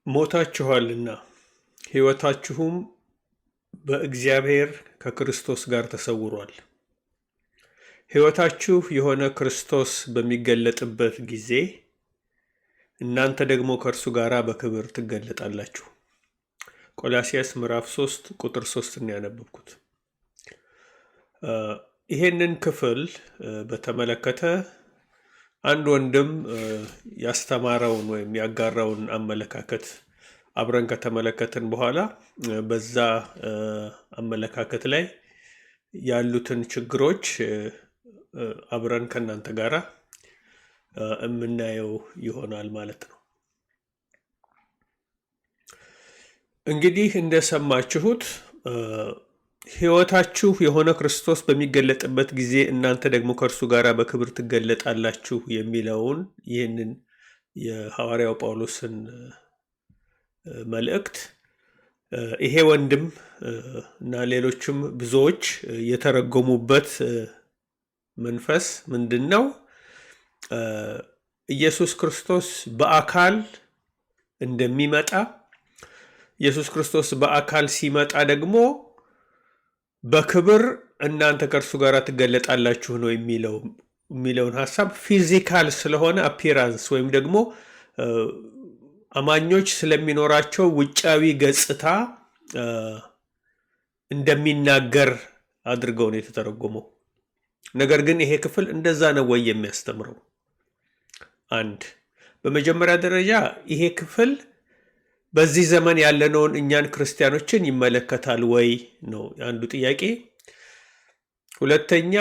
ሞታችኋልና ሕይወታችሁም በእግዚአብሔር ከክርስቶስ ጋር ተሰውሯል። ሕይወታችሁ የሆነ ክርስቶስ በሚገለጥበት ጊዜ እናንተ ደግሞ ከእርሱ ጋር በክብር ትገለጣላችሁ። ቆላስይስ ምዕራፍ 3 ቁጥር 3 ነው ያነበብኩት። ይሄንን ክፍል በተመለከተ አንድ ወንድም ያስተማረውን ወይም ያጋራውን አመለካከት አብረን ከተመለከትን በኋላ በዛ አመለካከት ላይ ያሉትን ችግሮች አብረን ከእናንተ ጋራ የምናየው ይሆናል ማለት ነው። እንግዲህ እንደሰማችሁት ሕይወታችሁ የሆነ ክርስቶስ በሚገለጥበት ጊዜ እናንተ ደግሞ ከእርሱ ጋር በክብር ትገለጣላችሁ የሚለውን ይህንን የሐዋርያው ጳውሎስን መልእክት ይሄ ወንድም እና ሌሎችም ብዙዎች የተረጎሙበት መንፈስ ምንድን ነው? ኢየሱስ ክርስቶስ በአካል እንደሚመጣ፣ ኢየሱስ ክርስቶስ በአካል ሲመጣ ደግሞ በክብር እናንተ ከእርሱ ጋር ትገለጣላችሁ ነው የሚለውን ሀሳብ ፊዚካል ስለሆነ አፒራንስ ወይም ደግሞ አማኞች ስለሚኖራቸው ውጫዊ ገጽታ እንደሚናገር አድርገው ነው የተተረጎመው። ነገር ግን ይሄ ክፍል እንደዛ ነው ወይ የሚያስተምረው? አንድ በመጀመሪያ ደረጃ ይሄ ክፍል በዚህ ዘመን ያለነውን እኛን ክርስቲያኖችን ይመለከታል ወይ ነው አንዱ ጥያቄ። ሁለተኛ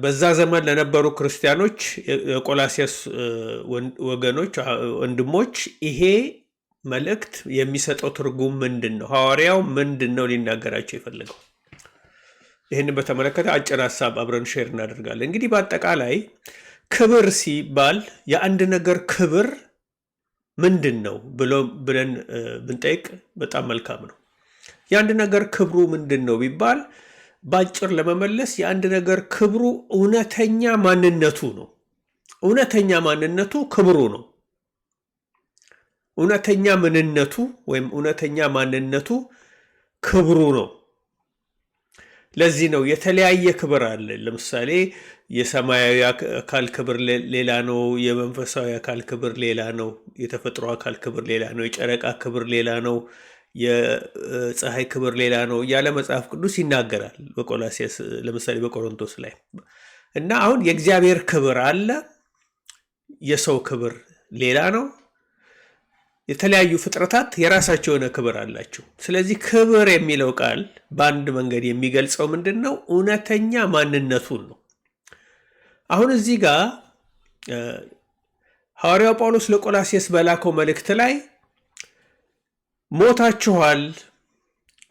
በዛ ዘመን ለነበሩ ክርስቲያኖች የቆላስይስ ወገኖች ወንድሞች ይሄ መልእክት የሚሰጠው ትርጉም ምንድን ነው? ሐዋርያው ምንድን ነው ሊናገራቸው የፈለገው? ይህንን በተመለከተ አጭር ሀሳብ አብረን ሼር እናደርጋለን። እንግዲህ በአጠቃላይ ክብር ሲባል የአንድ ነገር ክብር ምንድን ነው ብለን ብንጠይቅ በጣም መልካም ነው። የአንድ ነገር ክብሩ ምንድን ነው ቢባል በአጭር ለመመለስ የአንድ ነገር ክብሩ እውነተኛ ማንነቱ ነው። እውነተኛ ማንነቱ ክብሩ ነው። እውነተኛ ምንነቱ ወይም እውነተኛ ማንነቱ ክብሩ ነው። ለዚህ ነው የተለያየ ክብር አለ። ለምሳሌ የሰማያዊ አካል ክብር ሌላ ነው፣ የመንፈሳዊ አካል ክብር ሌላ ነው፣ የተፈጥሮ አካል ክብር ሌላ ነው፣ የጨረቃ ክብር ሌላ ነው፣ የፀሐይ ክብር ሌላ ነው እያለ መጽሐፍ ቅዱስ ይናገራል። በቆላስይስ ለምሳሌ በቆሮንቶስ ላይ እና አሁን የእግዚአብሔር ክብር አለ፣ የሰው ክብር ሌላ ነው። የተለያዩ ፍጥረታት የራሳቸው የሆነ ክብር አላቸው። ስለዚህ ክብር የሚለው ቃል በአንድ መንገድ የሚገልጸው ምንድን ነው? እውነተኛ ማንነቱን ነው። አሁን እዚህ ጋር ሐዋርያው ጳውሎስ ለቆላስይስ በላከው መልእክት ላይ ሞታችኋል፣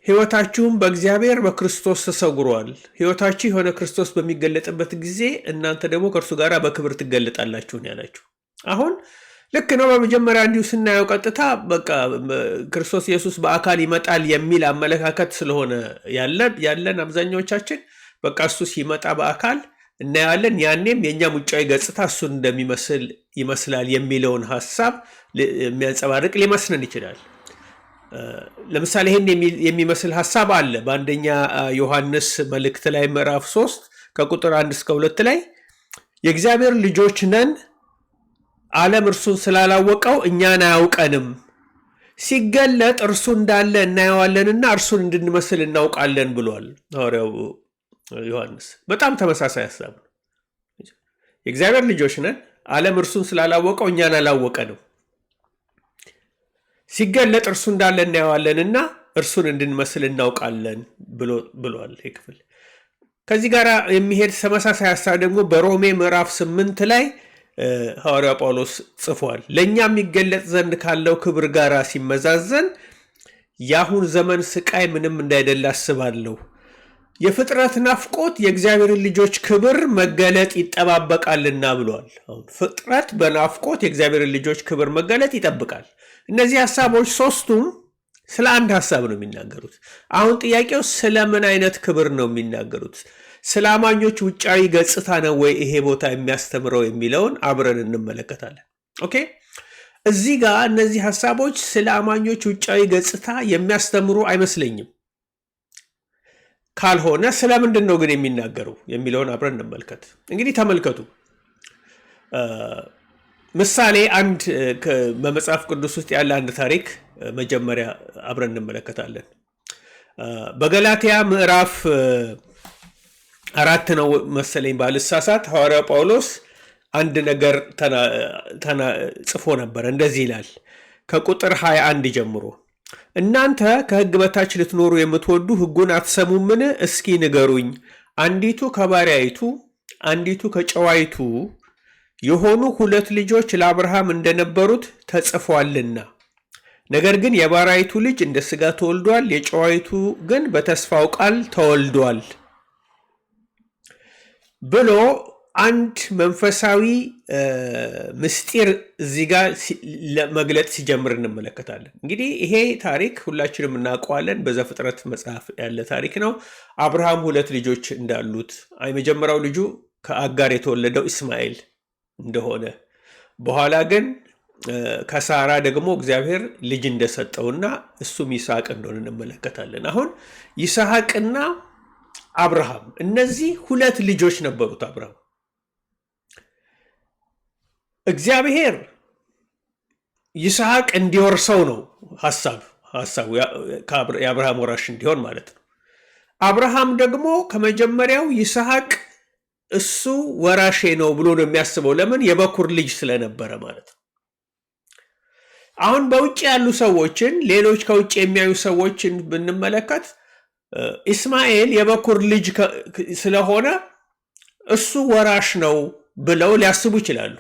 ሕይወታችሁም በእግዚአብሔር በክርስቶስ ተሰውሯል። ሕይወታችሁ የሆነ ክርስቶስ በሚገለጥበት ጊዜ እናንተ ደግሞ ከእርሱ ጋር በክብር ትገለጣላችሁን ያላችሁ። አሁን ልክ ነው። በመጀመሪያ እንዲሁ ስናየው ቀጥታ በቃ ክርስቶስ ኢየሱስ በአካል ይመጣል የሚል አመለካከት ስለሆነ ያለን አብዛኛዎቻችን በቃ እሱ ሲመጣ በአካል እናያለን፣ ያኔም የእኛም ውጫዊ ገጽታ እሱን እንደሚመስል ይመስላል የሚለውን ሀሳብ የሚያንጸባርቅ ሊመስልን ይችላል። ለምሳሌ ይህን የሚመስል ሀሳብ አለ በአንደኛ ዮሐንስ መልእክት ላይ ምዕራፍ 3 ከቁጥር 1 እስከ 2 ላይ የእግዚአብሔር ልጆች ነን፣ ዓለም እርሱን ስላላወቀው እኛን አያውቀንም፣ ሲገለጥ እርሱ እንዳለ እናየዋለንና እርሱን እንድንመስል እናውቃለን ብሏል ሐዋርያው ዮሐንስ። በጣም ተመሳሳይ ሀሳብ ነው። የእግዚአብሔር ልጆች ነን፣ ዓለም እርሱን ስላላወቀው እኛን አላወቀንም፣ ሲገለጥ እርሱ እንዳለ እናየዋለንና እርሱን እንድንመስል እናውቃለን ብሏል ይህ ክፍል። ከዚህ ጋር የሚሄድ ተመሳሳይ ሀሳብ ደግሞ በሮሜ ምዕራፍ 8 ላይ ሐዋርያው ጳውሎስ ጽፏል። ለእኛ የሚገለጥ ዘንድ ካለው ክብር ጋር ሲመዛዘን የአሁን ዘመን ስቃይ ምንም እንዳይደለ አስባለሁ። የፍጥረት ናፍቆት የእግዚአብሔርን ልጆች ክብር መገለጥ ይጠባበቃልና ብሏል። አሁን ፍጥረት በናፍቆት የእግዚአብሔርን ልጆች ክብር መገለጥ ይጠብቃል። እነዚህ ሀሳቦች ሶስቱም ስለ አንድ ሀሳብ ነው የሚናገሩት። አሁን ጥያቄው ስለምን አይነት ክብር ነው የሚናገሩት? ስለ አማኞች ውጫዊ ገጽታ ነው ወይ ይሄ ቦታ የሚያስተምረው የሚለውን አብረን እንመለከታለን። ኦኬ እዚህ ጋር እነዚህ ሐሳቦች ስለ አማኞች ውጫዊ ገጽታ የሚያስተምሩ አይመስለኝም። ካልሆነ ስለምንድን ነው ግን የሚናገሩ የሚለውን አብረን እንመልከት። እንግዲህ ተመልከቱ። ምሳሌ አንድ በመጽሐፍ ቅዱስ ውስጥ ያለ አንድ ታሪክ መጀመሪያ አብረን እንመለከታለን። በገላትያ ምዕራፍ 4 ነው መሰለኝ ባልሳሳት፣ ሐዋርያው ጳውሎስ አንድ ነገር ጽፎ ነበር። እንደዚህ ይላል ከቁጥር 21 ጀምሮ፣ እናንተ ከሕግ በታች ልትኖሩ የምትወዱ ሕጉን አትሰሙምን? እስኪ ንገሩኝ። አንዲቱ ከባሪያይቱ አንዲቱ ከጨዋይቱ የሆኑ 2 ልጆች ለአብርሃም እንደነበሩት ተጽፏልና፣ ነገር ግን የባሪያይቱ ልጅ እንደ ሥጋ ተወልዷል፣ የጨዋይቱ ግን በተስፋው ቃል ተወልዷል ብሎ አንድ መንፈሳዊ ምስጢር እዚህ ጋር መግለጥ ሲጀምር እንመለከታለን። እንግዲህ ይሄ ታሪክ ሁላችንም እናውቀዋለን። በዘፍጥረት መጽሐፍ ያለ ታሪክ ነው። አብርሃም 2 ልጆች እንዳሉት፣ የመጀመሪያው ልጁ ከአጋር የተወለደው ኢስማኤል እንደሆነ፣ በኋላ ግን ከሳራ ደግሞ እግዚአብሔር ልጅ እንደሰጠውና እሱም ይስሐቅ እንደሆነ እንመለከታለን። አሁን ይስሐቅና አብርሃም እነዚህ 2 ልጆች ነበሩት አብርሃም። እግዚአብሔር ይስሐቅ እንዲወርሰው ነው ሐሳቡ የአብርሃም ወራሽ እንዲሆን ማለት ነው። አብርሃም ደግሞ ከመጀመሪያው ይስሐቅ እሱ ወራሼ ነው ብሎ ነው የሚያስበው። ለምን? የበኩር ልጅ ስለነበረ ማለት ነው። አሁን በውጭ ያሉ ሰዎችን፣ ሌሎች ከውጭ የሚያዩ ሰዎችን ብንመለከት ኢስማኤል የበኩር ልጅ ስለሆነ እሱ ወራሽ ነው ብለው ሊያስቡ ይችላሉ።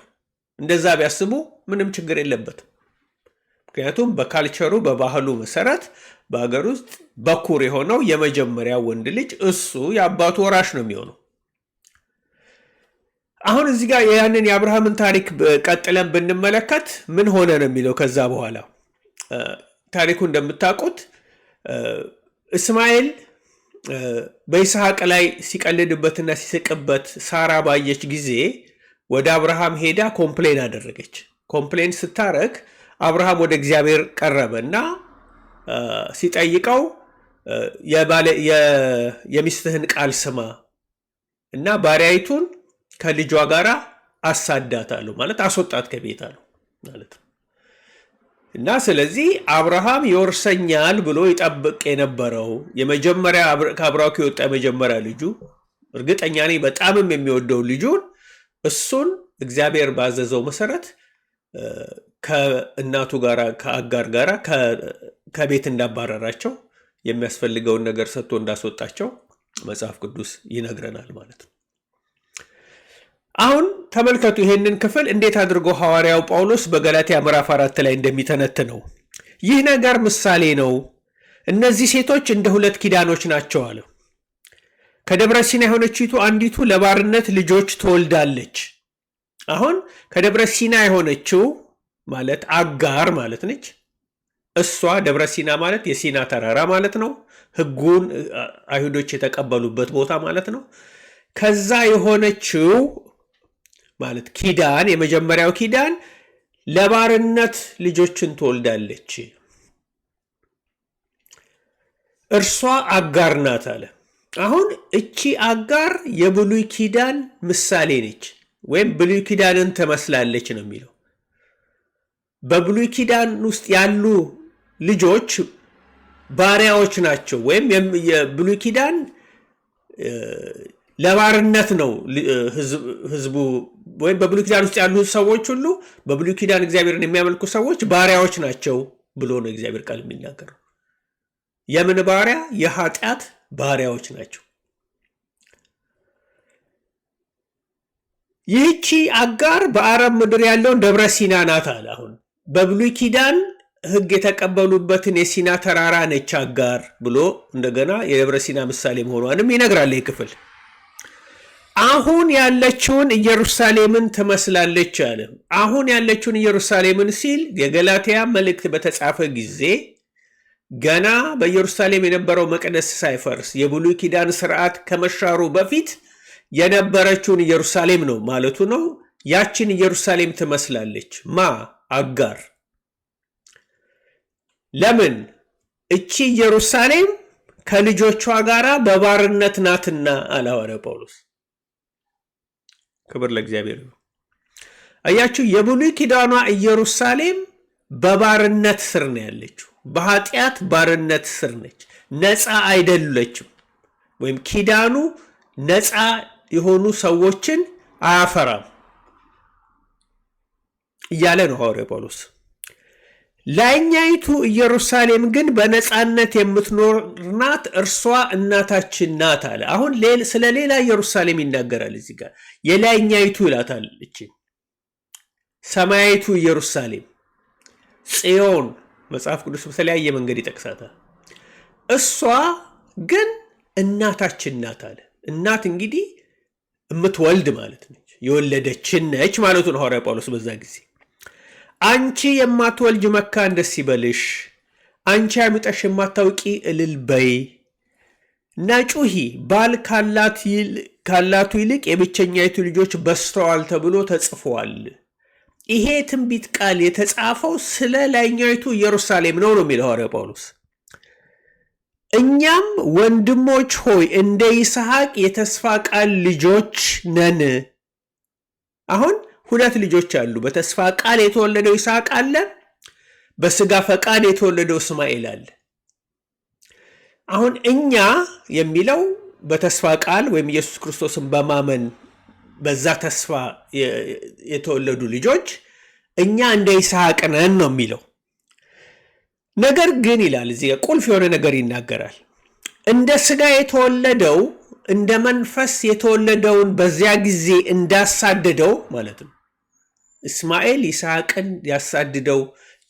እንደዛ ቢያስቡ ምንም ችግር የለበትም። ምክንያቱም በካልቸሩ በባህሉ መሰረት በሀገር ውስጥ በኩር የሆነው የመጀመሪያ ወንድ ልጅ እሱ የአባቱ ወራሽ ነው የሚሆነው። አሁን እዚህ ጋር ያንን የአብርሃምን ታሪክ ቀጥለን ብንመለከት ምን ሆነ ነው የሚለው። ከዛ በኋላ ታሪኩ እንደምታውቁት እስማኤል በይስሐቅ ላይ ሲቀልድበትና ሲስቅበት ሳራ ባየች ጊዜ ወደ አብርሃም ሄዳ ኮምፕሌን አደረገች። ኮምፕሌን ስታረግ አብርሃም ወደ እግዚአብሔር ቀረበ እና ሲጠይቀው የሚስትህን ቃል ስማ እና ባሪያይቱን ከልጇ ጋር አሳዳታለሁ ማለት አስወጣት ከቤት አለው ማለት ነው። እና ስለዚህ አብርሃም ይወርሰኛል ብሎ ይጠብቅ የነበረው የመጀመሪያ ከአብራኩ የወጣ የመጀመሪያ ልጁ፣ እርግጠኛ ነኝ በጣምም የሚወደው ልጁን፣ እሱን እግዚአብሔር ባዘዘው መሰረት ከእናቱ ጋር ከአጋር ጋር ከቤት እንዳባረራቸው የሚያስፈልገውን ነገር ሰጥቶ እንዳስወጣቸው መጽሐፍ ቅዱስ ይነግረናል ማለት ነው። አሁን ተመልከቱ ይሄንን ክፍል እንዴት አድርጎ ሐዋርያው ጳውሎስ በገላትያ ምዕራፍ 4 ላይ እንደሚተነትነው። ይህ ነገር ምሳሌ ነው። እነዚህ ሴቶች እንደ 2 ኪዳኖች ናቸው አለ። ከደብረ ሲና የሆነችቱ አንዲቱ ለባርነት ልጆች ትወልዳለች። አሁን ከደብረ ሲና የሆነችው ማለት አጋር ማለት ነች። እሷ ደብረ ሲና ማለት የሲና ተራራ ማለት ነው። ሕጉን አይሁዶች የተቀበሉበት ቦታ ማለት ነው። ከዛ የሆነችው ማለት ኪዳን፣ የመጀመሪያው ኪዳን ለባርነት ልጆችን ትወልዳለች። እርሷ አጋር ናት አለ። አሁን እቺ አጋር የብሉይ ኪዳን ምሳሌ ነች፣ ወይም ብሉይ ኪዳንን ትመስላለች ነው የሚለው። በብሉይ ኪዳን ውስጥ ያሉ ልጆች ባሪያዎች ናቸው፣ ወይም የብሉይ ኪዳን ለባርነት ነው ህዝቡ፣ ወይም በብሉይ ኪዳን ውስጥ ያሉ ሰዎች ሁሉ በብሉይ ኪዳን እግዚአብሔርን የሚያመልኩ ሰዎች ባሪያዎች ናቸው ብሎ ነው እግዚአብሔር ቃል የሚናገረው። የምን ባሪያ? የኃጢአት ባሪያዎች ናቸው። ይህቺ አጋር በአረብ ምድር ያለውን ደብረ ሲና ናት አለ። አሁን በብሉይ ኪዳን ሕግ የተቀበሉበትን የሲና ተራራ ነች አጋር ብሎ እንደገና የደብረ ሲና ምሳሌ መሆኗንም ይነግራል ይህ ክፍል። አሁን ያለችውን ኢየሩሳሌምን ትመስላለች አለ። አሁን ያለችውን ኢየሩሳሌምን ሲል የገላትያ መልእክት በተጻፈ ጊዜ ገና በኢየሩሳሌም የነበረው መቅደስ ሳይፈርስ የብሉይ ኪዳን ስርዓት ከመሻሩ በፊት የነበረችውን ኢየሩሳሌም ነው ማለቱ ነው። ያችን ኢየሩሳሌም ትመስላለች። ማ? አጋር። ለምን? እቺ ኢየሩሳሌም ከልጆቿ ጋራ በባርነት ናትና አለ ሐዋርያው ጳውሎስ። ክብር ለእግዚአብሔር ይሁን። አያችሁ፣ የብሉይ ኪዳኗ ኢየሩሳሌም በባርነት ስር ነው ያለችው። በኃጢአት ባርነት ስር ነች። ነፃ አይደለችም። ወይም ኪዳኑ ነፃ የሆኑ ሰዎችን አያፈራም እያለ ነው ሐዋርያው ጳውሎስ። ላይኛይቱ ኢየሩሳሌም ግን በነፃነት የምትኖር ናት፣ እርሷ እናታችን ናት አለ። አሁን ስለ ሌላ ኢየሩሳሌም ይናገራል። እዚህ ጋር የላይኛይቱ ይላታል። እቺ ሰማያዊቱ ኢየሩሳሌም ጽዮን መጽሐፍ ቅዱስ በተለያየ መንገድ ይጠቅሳታል። እሷ ግን እናታችን ናት አለ። እናት እንግዲህ የምትወልድ ማለት ነች፣ የወለደችን ነች ማለቱ ነው ሐዋርያ ጳውሎስ በዛ ጊዜ። አንቺ የማትወልጅ መካን ደስ ይበልሽ፣ አንቺ አምጠሽ የማታውቂ እልል በይ እና ጩሂ፣ ባል ካላቱ ይልቅ የብቸኛይቱ ልጆች በዝተዋል ተብሎ ተጽፏል። ይሄ ትንቢት ቃል የተጻፈው ስለ ላይኛይቱ ኢየሩሳሌም ነው የሚለው ሐዋርያ ጳውሎስ። እኛም ወንድሞች ሆይ እንደ ይስሐቅ የተስፋ ቃል ልጆች ነን። አሁን ሁለት ልጆች አሉ። በተስፋ ቃል የተወለደው ይስሐቅ አለ፣ በስጋ ፈቃድ የተወለደው እስማኤል አለ። አሁን እኛ የሚለው በተስፋ ቃል ወይም ኢየሱስ ክርስቶስን በማመን በዛ ተስፋ የተወለዱ ልጆች እኛ እንደ ይስሐቅ ነን ነው የሚለው። ነገር ግን ይላል እዚህ ቁልፍ የሆነ ነገር ይናገራል። እንደ ስጋ የተወለደው እንደ መንፈስ የተወለደውን በዚያ ጊዜ እንዳሳደደው ማለት ነው። እስማኤል ይስሐቅን ያሳድደው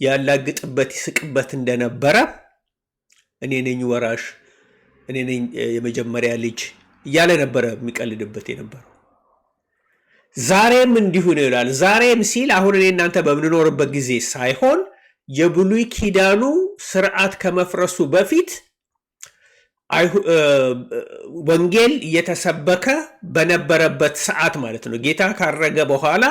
ያላግጥበት ይስቅበት እንደነበረ እኔ ነኝ ወራሽ፣ እኔ ነኝ የመጀመሪያ ልጅ እያለ ነበረ የሚቀልድበት የነበረው። ዛሬም እንዲሁ ነው ይላል። ዛሬም ሲል አሁን እኔ እናንተ በምንኖርበት ጊዜ ሳይሆን የብሉይ ኪዳኑ ስርዓት ከመፍረሱ በፊት ወንጌል እየተሰበከ በነበረበት ሰዓት ማለት ነው። ጌታ ካረገ በኋላ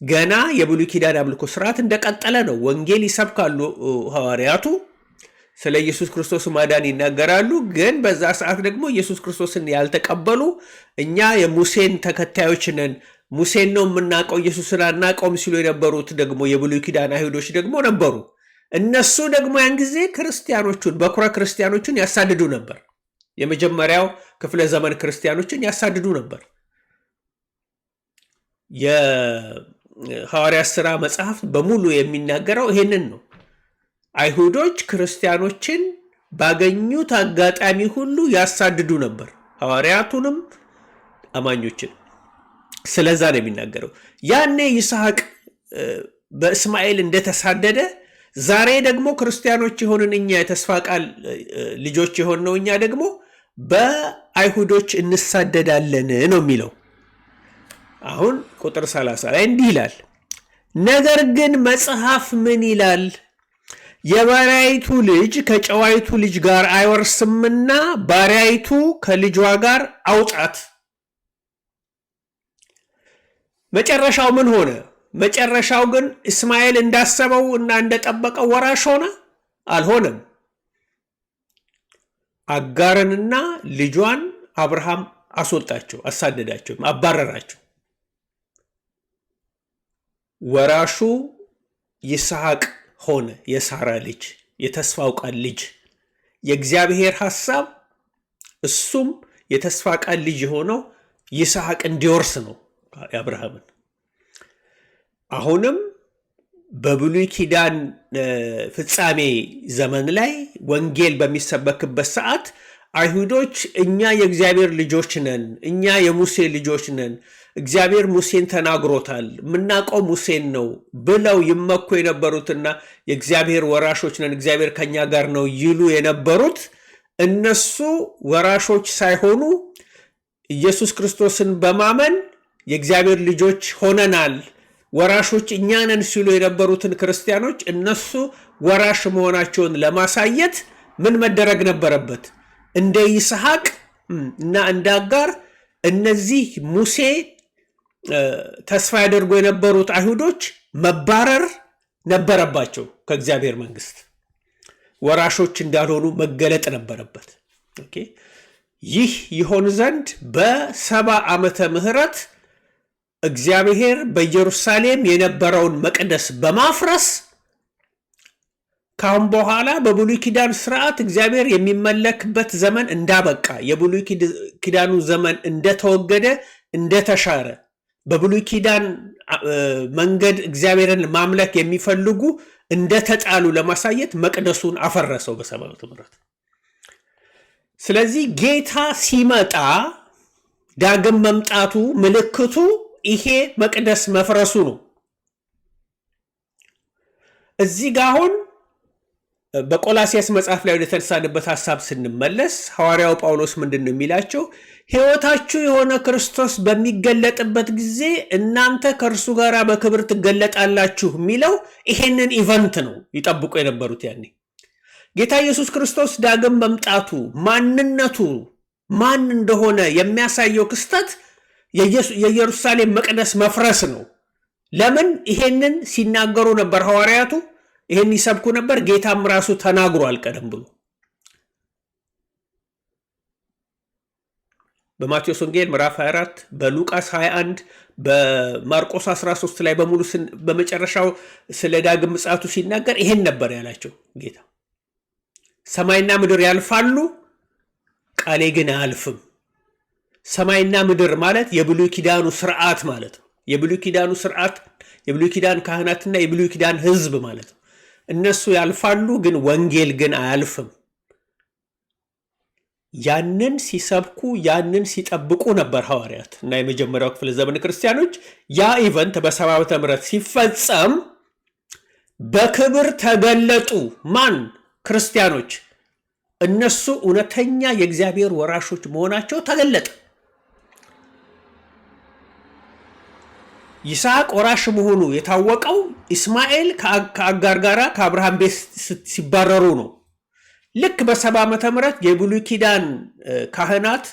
ገና የብሉይ ኪዳን አምልኮ ስርዓት እንደቀጠለ ነው። ወንጌል ይሰብካሉ ሐዋርያቱ፣ ስለ ኢየሱስ ክርስቶስ ማዳን ይናገራሉ። ግን በዛ ሰዓት ደግሞ ኢየሱስ ክርስቶስን ያልተቀበሉ እኛ የሙሴን ተከታዮች ነን፣ ሙሴን ነው የምናውቀው፣ ኢየሱስን አናውቀውም ሲሉ የነበሩት ደግሞ የብሉይ ኪዳን አይሁዶች ደግሞ ነበሩ። እነሱ ደግሞ ያን ጊዜ ክርስቲያኖቹን በኩረ ክርስቲያኖችን ያሳድዱ ነበር። የመጀመሪያው ክፍለ ዘመን ክርስቲያኖችን ያሳድዱ ነበር። የሐዋርያት ሥራ መጽሐፍ በሙሉ የሚናገረው ይሄንን ነው። አይሁዶች ክርስቲያኖችን ባገኙት አጋጣሚ ሁሉ ያሳድዱ ነበር፣ ሐዋርያቱንም አማኞችን። ስለዛ ነው የሚናገረው። ያኔ ይስሐቅ በእስማኤል እንደተሳደደ ዛሬ ደግሞ ክርስቲያኖች የሆንን እኛ የተስፋ ቃል ልጆች የሆንነው እኛ ደግሞ በአይሁዶች እንሳደዳለን ነው የሚለው። አሁን ቁጥር 30 ላይ እንዲህ ይላል፣ ነገር ግን መጽሐፍ ምን ይላል? የባሪያይቱ ልጅ ከጨዋይቱ ልጅ ጋር አይወርስምና ባሪያይቱ ከልጇ ጋር አውጣት። መጨረሻው ምን ሆነ? መጨረሻው ግን እስማኤል እንዳሰበው እና እንደጠበቀው ወራሽ ሆነ? አልሆነም። አጋርንና ልጇን አብርሃም አስወጣቸው፣ አሳደዳቸው፣ አባረራቸው። ወራሹ ይስሐቅ ሆነ፣ የሳራ ልጅ፣ የተስፋው ቃል ልጅ፣ የእግዚአብሔር ሐሳብ እሱም የተስፋ ቃል ልጅ የሆነው ይስሐቅ እንዲወርስ ነው የአብርሃምን። አሁንም በብሉይ ኪዳን ፍጻሜ ዘመን ላይ ወንጌል በሚሰበክበት ሰዓት አይሁዶች እኛ የእግዚአብሔር ልጆች ነን፣ እኛ የሙሴ ልጆች ነን፣ እግዚአብሔር ሙሴን ተናግሮታል፣ የምናውቀው ሙሴን ነው ብለው ይመኩ የነበሩትና የእግዚአብሔር ወራሾች ነን፣ እግዚአብሔር ከኛ ጋር ነው ይሉ የነበሩት እነሱ ወራሾች ሳይሆኑ ኢየሱስ ክርስቶስን በማመን የእግዚአብሔር ልጆች ሆነናል፣ ወራሾች እኛ ነን ሲሉ የነበሩትን ክርስቲያኖች እነሱ ወራሽ መሆናቸውን ለማሳየት ምን መደረግ ነበረበት? እንደ ይስሐቅ እና እንደ አጋር እነዚህ ሙሴ ተስፋ ያደርጉ የነበሩት አይሁዶች መባረር ነበረባቸው። ከእግዚአብሔር መንግስት ወራሾች እንዳልሆኑ መገለጥ ነበረበት። ኦኬ። ይህ ይሆን ዘንድ በ70 ዓመተ ምህረት እግዚአብሔር በኢየሩሳሌም የነበረውን መቅደስ በማፍረስ ካሁን በኋላ በብሉይ ኪዳን ስርዓት እግዚአብሔር የሚመለክበት ዘመን እንዳበቃ፣ የብሉይ ኪዳኑ ዘመን እንደተወገደ እንደተሻረ፣ በብሉይ ኪዳን መንገድ እግዚአብሔርን ማምለክ የሚፈልጉ እንደተጣሉ ለማሳየት መቅደሱን አፈረሰው በ70 ዓመተ ምህረት። ስለዚህ ጌታ ሲመጣ ዳግም መምጣቱ ምልክቱ ይሄ መቅደስ መፍረሱ ነው። እዚህ ጋር አሁን በቆላስይስ መጽሐፍ ላይ ወደ ተነሳንበት ሐሳብ ስንመለስ ሐዋርያው ጳውሎስ ምንድን ነው የሚላቸው? ሕይወታችሁ የሆነ ክርስቶስ በሚገለጥበት ጊዜ እናንተ ከእርሱ ጋር በክብር ትገለጣላችሁ የሚለው ይሄንን ኢቨንት ነው ይጠብቁ የነበሩት ያኔ። ጌታ ኢየሱስ ክርስቶስ ዳግም መምጣቱ ማንነቱ ማን እንደሆነ የሚያሳየው ክስተት የኢየሩሳሌም መቅደስ መፍረስ ነው። ለምን? ይሄንን ሲናገሩ ነበር ሐዋርያቱ፣ ይሄን ይሰብኩ ነበር። ጌታም ራሱ ተናግሯል ቀደም ብሎ በማቴዎስ ወንጌል ምዕራፍ 24፣ በሉቃስ 21፣ በማርቆስ 13 ላይ በሙሉ በመጨረሻው ስለ ዳግም ምጽአቱ ሲናገር ይሄን ነበር ያላቸው ጌታ። ሰማይና ምድር ያልፋሉ፣ ቃሌ ግን አያልፍም። ሰማይና ምድር ማለት የብሉይ ኪዳኑ ስርዓት ማለት ነው። የብሉይ ኪዳኑ ስርዓት፣ የብሉይ ኪዳን ካህናትና የብሉይ ኪዳን ሕዝብ ማለት ነው። እነሱ ያልፋሉ፣ ግን ወንጌል ግን አያልፍም። ያንን ሲሰብኩ ያንን ሲጠብቁ ነበር ሐዋርያት እና የመጀመሪያው ክፍለ ዘመን ክርስቲያኖች። ያ ኢቨንት በ70 ዓመተ ምህረት ሲፈጸም በክብር ተገለጡ። ማን? ክርስቲያኖች። እነሱ እውነተኛ የእግዚአብሔር ወራሾች መሆናቸው ተገለጠ። ይስሐቅ ወራሽ መሆኑ የታወቀው ኢስማኤል ከአጋር ጋር ከአብርሃም ቤት ሲባረሩ ነው። ልክ በ70 ዓመተ ምህረት የብሉይ ኪዳን ካህናት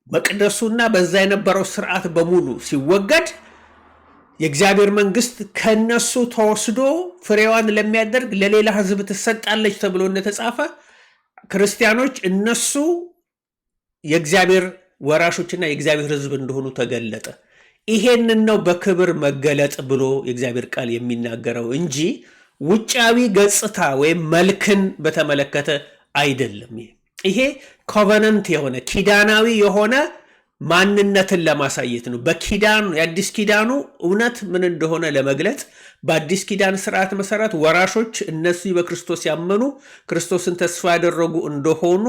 መቅደሱና በዛ የነበረው ስርዓት በሙሉ ሲወገድ የእግዚአብሔር መንግስት ከነሱ ተወስዶ ፍሬዋን ለሚያደርግ ለሌላ ሕዝብ ትሰጣለች ተብሎ እንደተጻፈ ክርስቲያኖች እነሱ የእግዚአብሔር ወራሾችና የእግዚአብሔር ሕዝብ እንደሆኑ ተገለጠ። ይሄንን ነው በክብር መገለጥ ብሎ የእግዚአብሔር ቃል የሚናገረው እንጂ ውጫዊ ገጽታ ወይም መልክን በተመለከተ አይደለም። ይሄ ኮቨነንት የሆነ ኪዳናዊ የሆነ ማንነትን ለማሳየት ነው። በኪዳኑ የአዲስ ኪዳኑ እውነት ምን እንደሆነ ለመግለጽ በአዲስ ኪዳን ስርዓት መሰረት ወራሾች እነሱ በክርስቶስ ያመኑ ክርስቶስን ተስፋ ያደረጉ እንደሆኑ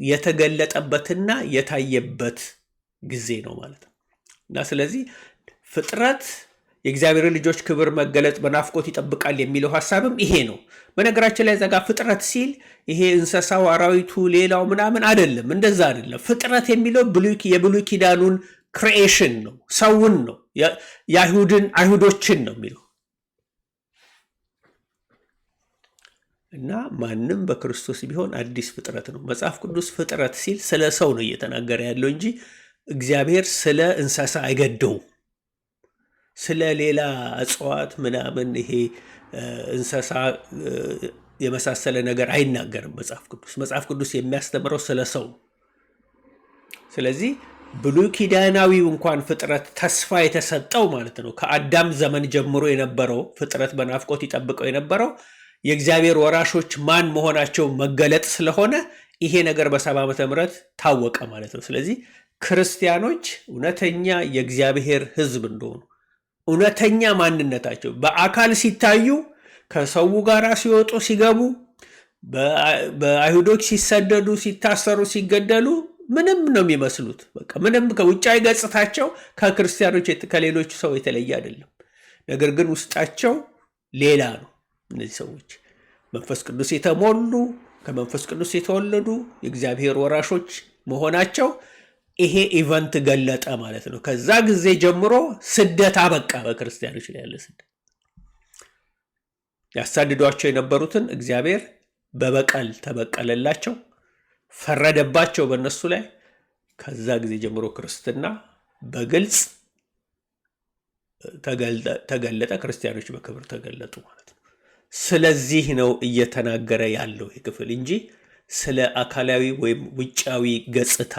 የተገለጠበትና የታየበት ጊዜ ነው ማለት ነው። እና ስለዚህ ፍጥረት የእግዚአብሔር ልጆች ክብር መገለጥ በናፍቆት ይጠብቃል የሚለው ሐሳብም ይሄ ነው። በነገራችን ላይ ዘጋ ፍጥረት ሲል ይሄ እንስሳው፣ አራዊቱ፣ ሌላው ምናምን አይደለም። እንደዛ አይደለም። ፍጥረት የሚለው የብሉይ ኪዳኑን ክሪኤሽን ነው፣ ሰውን ነው፣ አይሁዶችን ነው የሚለው እና ማንም በክርስቶስ ቢሆን አዲስ ፍጥረት ነው። መጽሐፍ ቅዱስ ፍጥረት ሲል ስለ ሰው ነው እየተናገረ ያለው እንጂ እግዚአብሔር ስለ እንስሳ አይገደውም። ስለ ሌላ እጽዋት ምናምን ይሄ እንስሳ የመሳሰለ ነገር አይናገርም መጽሐፍ ቅዱስ የሚያስተምረው ስለ ሰው። ስለዚህ ብሉይ ኪዳናዊው እንኳን ፍጥረት ተስፋ የተሰጠው ማለት ነው ከአዳም ዘመን ጀምሮ የነበረው ፍጥረት በናፍቆት ይጠብቀው የነበረው የእግዚአብሔር ወራሾች ማን መሆናቸው መገለጥ ስለሆነ ይሄ ነገር በ70 ዓመተ ምህረት ታወቀ ማለት ነው። ስለዚህ ክርስቲያኖች እውነተኛ የእግዚአብሔር ሕዝብ እንደሆኑ እውነተኛ ማንነታቸው በአካል ሲታዩ ከሰው ጋር ሲወጡ ሲገቡ፣ በአይሁዶች ሲሰደዱ፣ ሲታሰሩ፣ ሲገደሉ ምንም ነው የሚመስሉት። በቃ ምንም ከውጫዊ ገጽታቸው ከክርስቲያኖች ከሌሎች ሰው የተለየ አይደለም። ነገር ግን ውስጣቸው ሌላ ነው። እነዚህ ሰዎች መንፈስ ቅዱስ የተሞሉ ከመንፈስ ቅዱስ የተወለዱ የእግዚአብሔር ወራሾች መሆናቸው ይሄ ኢቨንት ገለጠ ማለት ነው። ከዛ ጊዜ ጀምሮ ስደት አበቃ። በክርስቲያኖች ላይ ያለ ስደት ያሳድዷቸው የነበሩትን እግዚአብሔር በበቀል ተበቀለላቸው፣ ፈረደባቸው በእነሱ ላይ። ከዛ ጊዜ ጀምሮ ክርስትና በግልጽ ተገለጠ። ክርስቲያኖች በክብር ተገለጡ ማለት ነው። ስለዚህ ነው እየተናገረ ያለው ይህ ክፍል እንጂ ስለ አካላዊ ወይም ውጫዊ ገጽታ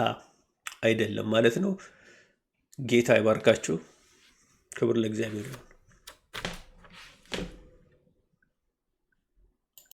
አይደለም ማለት ነው። ጌታ ይባርካችሁ። ክብር ለእግዚአብሔር ይሁን።